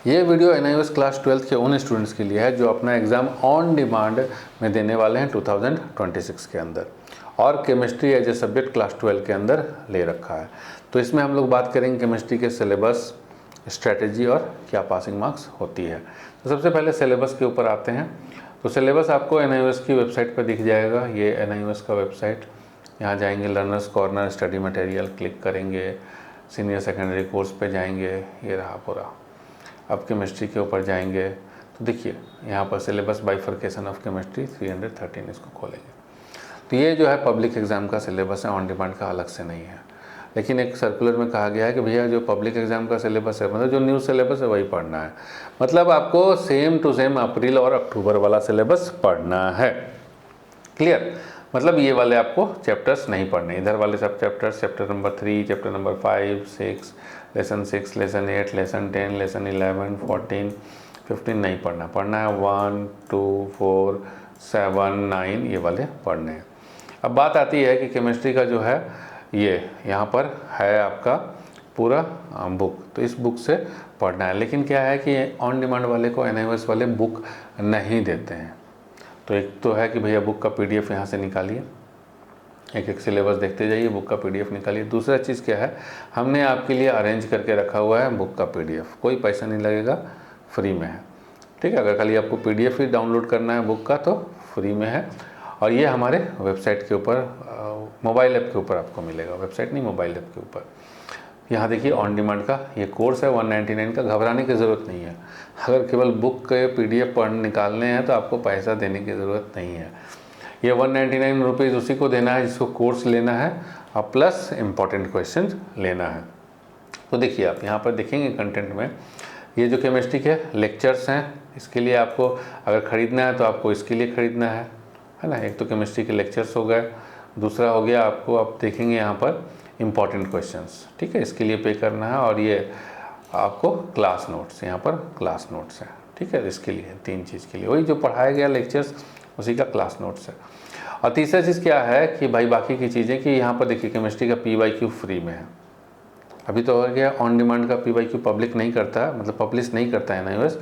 ये video NIOS class 12 के उन स्टूडेंट्स के लिए है जो अपना एग्ज़ाम ऑन डिमांड में देने वाले हैं 2026 के अंदर, और chemistry as a subject class 12 के अंदर ले रखा है। तो इसमें हम लोग बात करेंगे केमिस्ट्री के सिलेबस, स्ट्रेटजी और क्या पासिंग मार्क्स होती है। तो सबसे पहले सिलेबस के ऊपर आते हैं। तो सिलेबस आपको NIOS की वेबसाइट पर दिख जाएगा। ये NIOS का वेबसाइट, यहाँ जाएंगे learners corner, study material click करेंगे, सीनियर सेकेंडरी कोर्स पे जाएंगे, ये रहा पूरा। अब केमिस्ट्री के ऊपर जाएंगे तो देखिए यहाँ पर सिलेबस बाइफर्केशन ऑफ केमिस्ट्री 313, इसको खोलेंगे तो ये जो है पब्लिक एग्ज़ाम का सिलेबस है, ऑन डिमांड का अलग से नहीं है। लेकिन एक सर्कुलर में कहा गया है कि भैया जो पब्लिक एग्ज़ाम का सिलेबस है, मतलब जो न्यू सिलेबस है वही पढ़ना है। मतलब आपको सेम टू सेम अप्रैल और अक्टूबर वाला सिलेबस पढ़ना है। क्लियर? मतलब ये वाले आपको चैप्टर्स नहीं पढ़ने, इधर वाले सब chapters, chapter number 3, chapter number 5, 6, lesson 6, lesson 8, lesson 10, lesson 11, 14, 15 नहीं पढ़ना। पढ़ना है 1, 2, 4, 7, 9 ये वाले पढ़ने हैं। अब बात आती है कि केमिस्ट्री का जो है ये यहाँ पर है आपका पूरा बुक, तो इस बुक से पढ़ना है। लेकिन क्या है कि ऑन डिमांड वाले को NIOS वाले बुक नहीं देते हैं। तो एक तो है कि भैया बुक का PDF यहाँ से निकालिए, एक एक सिलेबस देखते जाइए, बुक का PDF निकालिए। दूसरा चीज़ क्या है, हमने आपके लिए अरेंज करके रखा हुआ है बुक का PDF, कोई पैसा नहीं लगेगा, फ्री में है। ठीक है, अगर खाली आपको PDF ही डाउनलोड करना है बुक का तो फ्री में है। और ये हमारे वेबसाइट के ऊपर, मोबाइल ऐप के ऊपर आपको मिलेगा, वेबसाइट नहीं, मोबाइल ऐप के ऊपर। यहाँ देखिए ऑन डिमांड का ये कोर्स है 199 का, घबराने की ज़रूरत नहीं है। अगर केवल बुक के PDF पढ़ निकालने हैं तो आपको पैसा देने की ज़रूरत नहीं है। ये 199 रुपीज़ उसी को देना है जिसको कोर्स लेना है, और प्लस इम्पॉर्टेंट क्वेश्चन लेना है। तो देखिए आप यहाँ पर देखेंगे कंटेंट में, ये जो केमिस्ट्री के लेक्चर्स हैं, इसके लिए आपको अगर ख़रीदना है तो आपको इसके लिए ख़रीदना है ना। एक तो केमिस्ट्री के लेक्चर्स हो गए, दूसरा हो गया आपको, आप देखेंगे यहाँ पर इम्पॉर्टेंट क्वेश्चंस, ठीक है, इसके लिए पे करना है। और ये आपको क्लास नोट्स, यहाँ पर क्लास नोट्स है, ठीक है, इसके लिए 3 चीज़ के लिए वही जो पढ़ाया गया लेक्चर्स उसी का क्लास नोट्स है। और तीसरा चीज़ क्या है कि भाई बाकी की चीज़ें कि यहाँ पर देखिए केमिस्ट्री का PYQ फ्री में है। अभी तो हो गया ऑन डिमांड का PYQ पब्लिक नहीं करता है, मतलब पब्लिश नहीं करता है NIOS,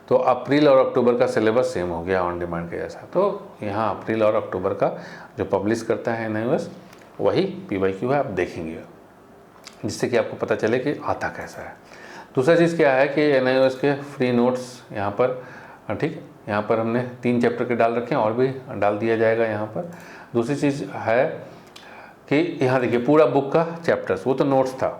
तो अप्रैल और अक्टूबर का सिलेबस सेम हो गया ऑन डिमांड के जैसा। तो यहाँ अप्रैल और अक्टूबर का जो पब्लिश करता है NIOS वही PYQ है, आप देखेंगे, जिससे कि आपको पता चले कि आता कैसा है। दूसरा चीज़ क्या है कि NIOS के फ्री नोट्स यहाँ पर, ठीक है, यहाँ पर हमने 3 चैप्टर के डाल रखे हैं, और भी डाल दिया जाएगा यहाँ पर। दूसरी चीज़ है कि यहाँ देखिए पूरा बुक का चैप्टर्स, वो तो नोट्स था,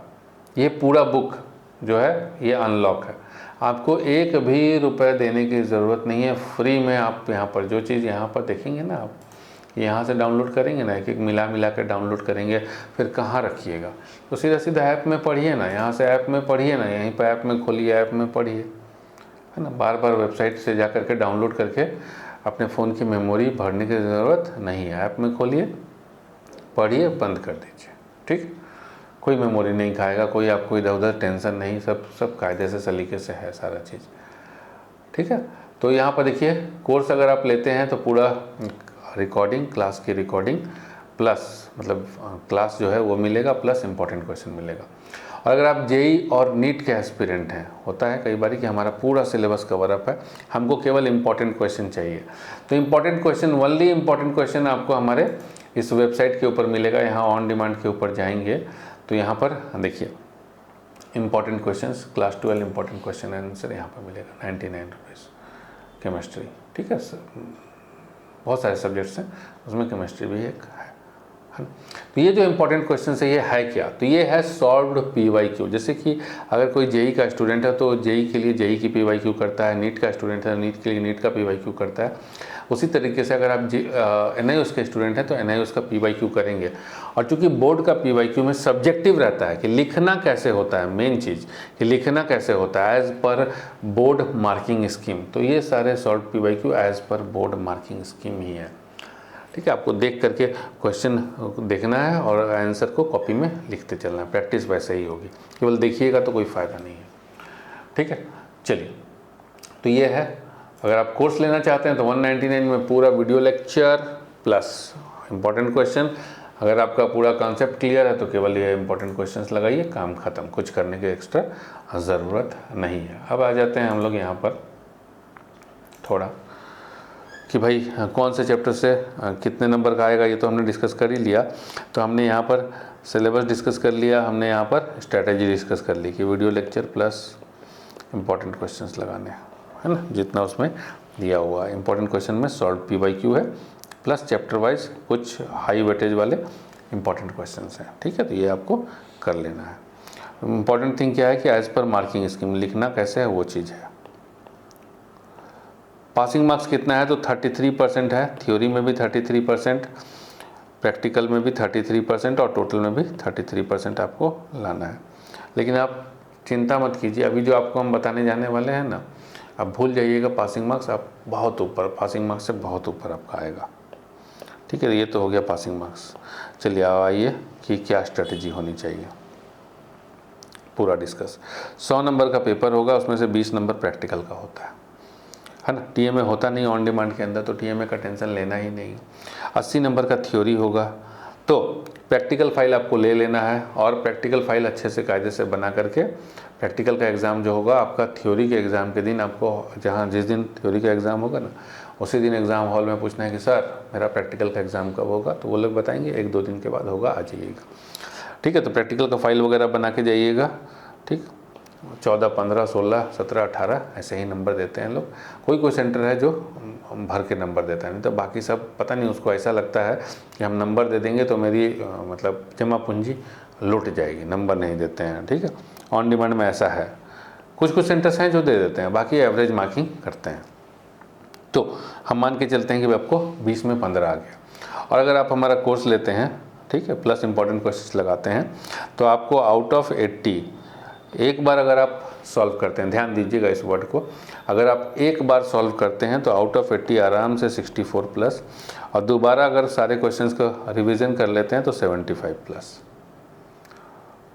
ये पूरा बुक जो है ये अनलॉक है। आपको एक भी रुपए देने की ज़रूरत नहीं है, फ्री में आप यहाँ पर जो चीज़ यहाँ पर देखेंगे ना, आप यहाँ से डाउनलोड करेंगे ना, एक एक मिला कर डाउनलोड करेंगे, फिर कहाँ रखिएगा, तो सीधा सीधा ऐप में पढ़िए ना, यहाँ से ऐप में पढ़िए ना, यहीं पर ऐप में खोलिए, ऐप में पढ़िए, है ना। बार बार वेबसाइट से जा कर के डाउनलोड करके अपने फ़ोन की मेमोरी भरने की ज़रूरत नहीं है। ऐप में खोलिए, पढ़िए, बंद कर दीजिए, ठीक। कोई मेमोरी नहीं खाएगा, कोई आपको इधर उधर टेंशन नहीं, सब कायदे से सलीके से है सारा चीज़, ठीक है। तो यहाँ पर देखिए कोर्स अगर आप लेते हैं तो पूरा रिकॉर्डिंग, क्लास की रिकॉर्डिंग प्लस, मतलब क्लास जो है वो मिलेगा, प्लस इंपॉर्टेंट क्वेश्चन मिलेगा। और अगर आप JEE और नीट के एस्पिरेंट हैं, होता है कई बार कि हमारा पूरा सिलेबस कवर अप है, हमको केवल इंपॉर्टेंट क्वेश्चन चाहिए, तो important question, only important question आपको हमारे इस वेबसाइट के ऊपर मिलेगा। यहाँ ऑन डिमांड के ऊपर जाएंगे तो यहाँ पर देखिए important questions, class 12 important question answer यहाँ पर मिलेगा 99 रुपीज़, केमिस्ट्री, ठीक है। बहुत सारे सब्जेक्ट्स हैं, उसमें केमिस्ट्री भी एक है ना। तो ये जो इंपॉर्टेंट क्वेश्चन है क्या, तो ये है सॉल्व्ड PYQ। जैसे कि अगर कोई JEE का स्टूडेंट है तो JEE के लिए JEE की PYQ करता है, नीट का स्टूडेंट है नीट के लिए नीट का PYQ करता है। उसी तरीके से अगर आप NIOS के स्टूडेंट हैं तो NIOS का PYQ करेंगे। और चूंकि बोर्ड का PYQ में सब्जेक्टिव रहता है कि लिखना कैसे होता है, मेन चीज़ कि लिखना कैसे होता है एज पर बोर्ड मार्किंग स्कीम, तो ये सारे सॉल्व PYQ एज पर बोर्ड मार्किंग स्कीम ही है, ठीक है। आपको देख करके क्वेश्चन देखना है और आंसर को कॉपी में लिखते चलना है, प्रैक्टिस वैसे ही होगी, केवल देखिएगा तो कोई फ़ायदा नहीं है, ठीक है। चलिए, तो ये है, अगर आप कोर्स लेना चाहते हैं तो 199 में पूरा video lecture plus important question अगर आपका पूरा कॉन्सेप्ट क्लियर है तो केवल ये इंपॉर्टेंट क्वेश्चंस लगाइए, काम खत्म, कुछ करने की एक्स्ट्रा ज़रूरत नहीं है। अब आ जाते हैं हम लोग यहाँ पर थोड़ा कि भाई कौन से चैप्टर से कितने नंबर का आएगा, ये तो हमने डिस्कस कर ही लिया। तो हमने यहाँ पर सिलेबस डिस्कस कर लिया, हमने यहाँ पर स्ट्रैटेजी डिस्कस कर ली कि video lecture plus important questions लगाने, है ना, जितना उसमें दिया हुआ है। इंपॉर्टेंट क्वेश्चन में सॉल्व PYQ है, प्लस चैप्टर वाइज कुछ हाई वेटेज वाले इंपॉर्टेंट क्वेश्चंस हैं, ठीक है। तो ये आपको कर लेना है। इंपॉर्टेंट थिंग क्या है कि एज पर मार्किंग स्कीम लिखना कैसे है वो चीज़ है। पासिंग मार्क्स कितना है तो 33% है, थ्योरी में भी 33%, प्रैक्टिकल में भी 33% और टोटल में भी 33% आपको लाना है। लेकिन आप चिंता मत कीजिए, अभी जो आपको हम बताने जाने वाले हैं ना, आप भूल जाइएगा पासिंग मार्क्स, आप बहुत ऊपर, पासिंग मार्क्स से बहुत ऊपर आपका आएगा, ठीक है। ये तो हो गया पासिंग मार्क्स। चलिए आइए कि क्या स्ट्रेटजी होनी चाहिए, पूरा डिस्कस। 100 नंबर का पेपर होगा, उसमें से 20 नंबर प्रैक्टिकल का होता है ना। TMA होता नहीं ऑन डिमांड के अंदर, तो TMA का टेंशन लेना ही नहीं। 80 नंबर का थ्योरी होगा, तो प्रैक्टिकल फाइल आपको ले लेना है और प्रैक्टिकल फाइल अच्छे से कायदे से बना करके प्रैक्टिकल का एग्ज़ाम जो होगा आपका थ्योरी के एग्ज़ाम के दिन, आपको जिस दिन थ्योरी का एग्ज़ाम होगा ना, उसी दिन एग्ज़ाम हॉल में पूछना है कि सर मेरा प्रैक्टिकल का एग्ज़ाम कब होगा, तो वो लोग बताएंगे 1-2 दिन के बाद होगा, आ जाइएगा, ठीक है। तो प्रैक्टिकल का फाइल वगैरह बना के जाइएगा, ठीक। 14, 15, 16, 17, 18 ऐसे ही नंबर देते हैं लोग। कोई सेंटर है जो भर के नंबर देता है, नहीं तो बाकी सब पता नहीं, उसको ऐसा लगता है कि हम नंबर दे देंगे तो मेरी मतलब जमा पूंजी लुट जाएगी, नंबर नहीं देते हैं, ठीक है। ऑन डिमांड में ऐसा है, कुछ सेंटर्स हैं जो दे देते हैं, बाकी एवरेज मार्किंग करते हैं। तो हम मान के चलते हैं कि आपको 20 में 15 आ गया, और अगर आप हमारा कोर्स लेते हैं, ठीक है, प्लस इंपॉर्टेंट क्वेश्चंस लगाते हैं, तो आपको आउट ऑफ 80 एक बार अगर आप सॉल्व करते हैं, ध्यान दीजिएगा इस वर्ड को, अगर आप एक बार सॉल्व करते हैं तो आउट ऑफ 80 आराम से 64 प्लस, और दोबारा अगर सारे क्वेश्चंस का रिवीजन कर लेते हैं तो 75 प्लस,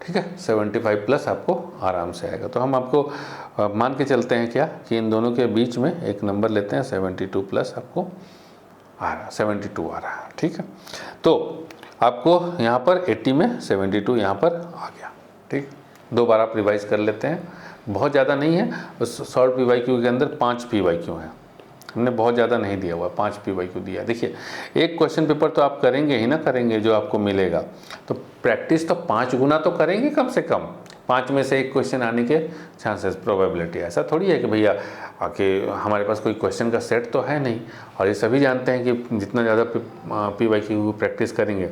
ठीक है, 75 प्लस आपको आराम से आएगा। तो हम आपको मान के चलते हैं क्या कि इन दोनों के बीच में एक नंबर लेते हैं, 72 प्लस आपको आ रहा, 72 आ रहा है, ठीक है। तो आपको यहाँ पर 80 में 72 यहाँ पर आ गया, ठीक। 2 बार आप रिवाइज कर लेते हैं, बहुत ज़्यादा नहीं है, उस सॉल्व PYQ के अंदर 5 PYQ हैं, हमने बहुत ज़्यादा नहीं दिया हुआ, 5 PYQ दिया। देखिए एक क्वेश्चन पेपर तो आप करेंगे ही ना, करेंगे जो आपको मिलेगा, तो प्रैक्टिस तो 5 गुना तो करेंगे कम से कम, 5 में से एक क्वेश्चन आने के चांसेस, प्रोबेबिलिटी। ऐसा थोड़ी है कि भैया आके हमारे पास कोई क्वेश्चन का सेट तो है नहीं, और ये सभी जानते हैं कि जितना ज़्यादा PYQ प्रैक्टिस करेंगे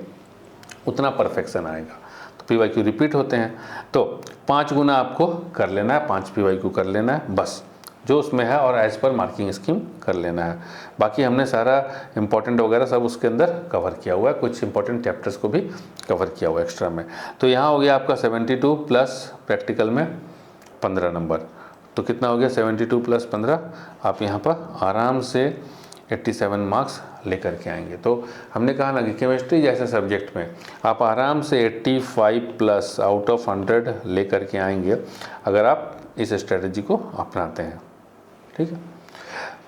उतना परफेक्शन आएगा। तो PYQ रिपीट होते हैं, तो 5 गुना आपको कर लेना है, 5 PYQ कर लेना है बस, जो उसमें है, और एज पर मार्किंग स्कीम कर लेना है। बाकी हमने सारा इंपॉर्टेंट वगैरह सब उसके अंदर कवर किया हुआ है, कुछ इंपॉर्टेंट चैप्टर्स को भी कवर किया हुआ है एक्स्ट्रा में। तो यहाँ हो गया आपका 72 प्लस प्रैक्टिकल में 15 नंबर, तो कितना हो गया 72 प्लस 15, आप यहाँ पर आराम से 87 मार्क्स लेकर के आएंगे। तो हमने कहा ना कि केमिस्ट्री जैसे सब्जेक्ट में आप आराम से 85 प्लस आउट ऑफ 100 लेकर के आएंगे अगर आप इस स्ट्रेटजी को अपनाते हैं, ठीक है।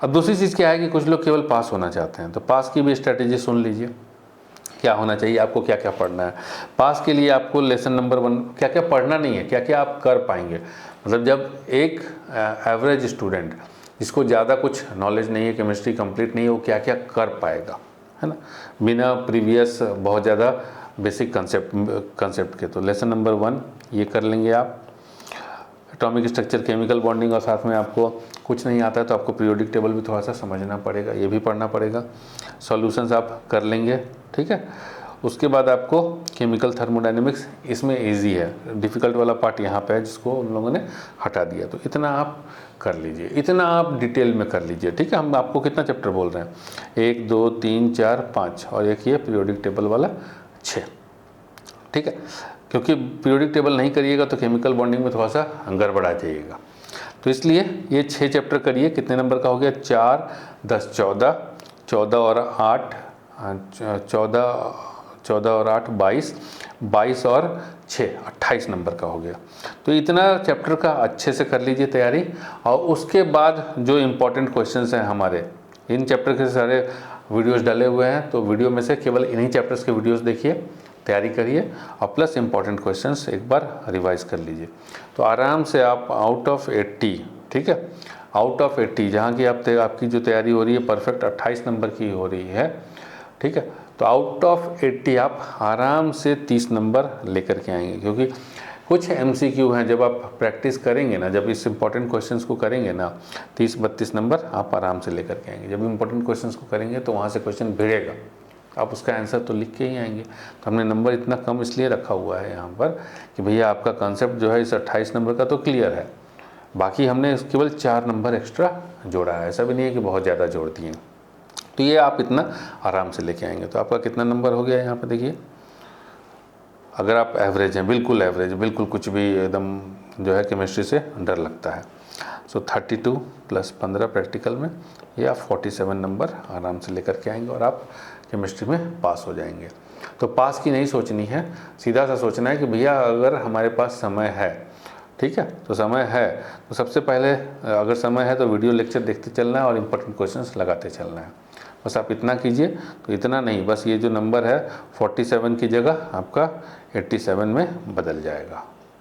अब दूसरी चीज़ क्या है कि कुछ लोग केवल पास होना चाहते हैं, तो पास की भी स्ट्रेटजी सुन लीजिए, क्या होना चाहिए, आपको क्या क्या पढ़ना है। पास के लिए आपको लेसन नंबर 1 क्या क्या पढ़ना नहीं है, क्या क्या आप कर पाएंगे। मतलब जब एक एवरेज स्टूडेंट जिसको ज़्यादा कुछ नॉलेज नहीं है, केमिस्ट्री कंप्लीट नहीं है, वो क्या क्या कर पाएगा, है ना, बिना प्रीवियस बहुत ज़्यादा बेसिक कंसेप्ट के। तो लेसन नंबर 1 ये कर लेंगे आप, एटॉमिक स्ट्रक्चर, केमिकल बॉन्डिंग, और साथ में आपको कुछ नहीं आता है तो आपको पीरियोडिक टेबल भी थोड़ा सा समझना पड़ेगा, ये भी पढ़ना पड़ेगा। सॉल्यूशंस आप कर लेंगे, ठीक है। उसके बाद आपको केमिकल थर्मोडायनेमिक्स, इसमें इजी है, डिफ़िकल्ट वाला पार्ट यहाँ पे है जिसको उन लोगों ने हटा दिया, तो इतना आप कर लीजिए, इतना आप डिटेल में कर लीजिए, ठीक है। हम आपको कितना चैप्टर बोल रहे हैं, 1, 2, 3, 4, 5, और एक ये पीरियोडिक टेबल वाला 6, ठीक है। क्योंकि पीरियोडिक टेबल नहीं करिएगा तो केमिकल बॉन्डिंग में थोड़ा सा गड़बड़ा जाइएगा, तो इसलिए ये 6 चैप्टर करिए। कितने नंबर का हो गया, 4, 10, 14, 14 और 8, 14 और 8 22, 22 और 6 28 नंबर का हो गया। तो इतना चैप्टर का अच्छे से कर लीजिए तैयारी, और उसके बाद जो इम्पोर्टेंट क्वेश्चंस हैं हमारे, इन चैप्टर के सारे वीडियोस डले हुए हैं, तो वीडियो में से केवल इन्हीं चैप्टर्स के वीडियोस देखिए, तैयारी करिए और प्लस इंपॉर्टेंट क्वेश्चंस एक बार रिवाइज कर लीजिए। तो आराम से आप आउट ऑफ 80, ठीक है, आउट ऑफ 80 जहाँ की आपकी जो तैयारी हो रही है परफेक्ट 28 नंबर की हो रही है, ठीक है, तो आउट ऑफ 80 आप आराम से 30 नंबर लेकर के आएंगे। क्योंकि कुछ MCQ हैं, जब आप प्रैक्टिस करेंगे ना, जब इस इंपॉर्टेंट क्वेश्चंस को करेंगे ना, 30-32 नंबर आप आराम से लेकर के आएंगे। जब इंपॉर्टेंट क्वेश्चंस को करेंगे तो वहाँ से क्वेश्चन भिड़ेगा, आप उसका आंसर तो लिख के ही आएंगे। तो हमने नंबर इतना कम इसलिए रखा हुआ है यहाँ पर कि भैया आपका कॉन्सेप्ट जो है इस 28 नंबर का तो क्लियर है, बाकी हमने केवल 4 नंबर एक्स्ट्रा जोड़ा है, ऐसा भी नहीं है कि बहुत ज़्यादा जोड़ दिए। तो ये आप इतना आराम से लेके आएंगे। तो आपका कितना नंबर हो गया यहाँ पे देखिए, अगर आप एवरेज हैं, बिल्कुल एवरेज, बिल्कुल कुछ भी एकदम जो है केमिस्ट्री से डर लगता है, सो 32 + 15 प्रैक्टिकल में ये आप 47 नंबर आराम से लेकर के आएंगे और आप केमिस्ट्री में पास हो जाएंगे। तो पास की नहीं सोचनी है, सीधा सा सोचना है कि भैया अगर हमारे पास समय है, ठीक है, तो समय है तो सबसे पहले अगर समय है तो वीडियो लेक्चर देखते चलना है और इम्पोर्टेंट क्वेश्चंस लगाते चलना है। बस आप इतना कीजिए। तो इतना नहीं, बस ये जो नंबर है 47 की जगह आपका 87 में बदल जाएगा।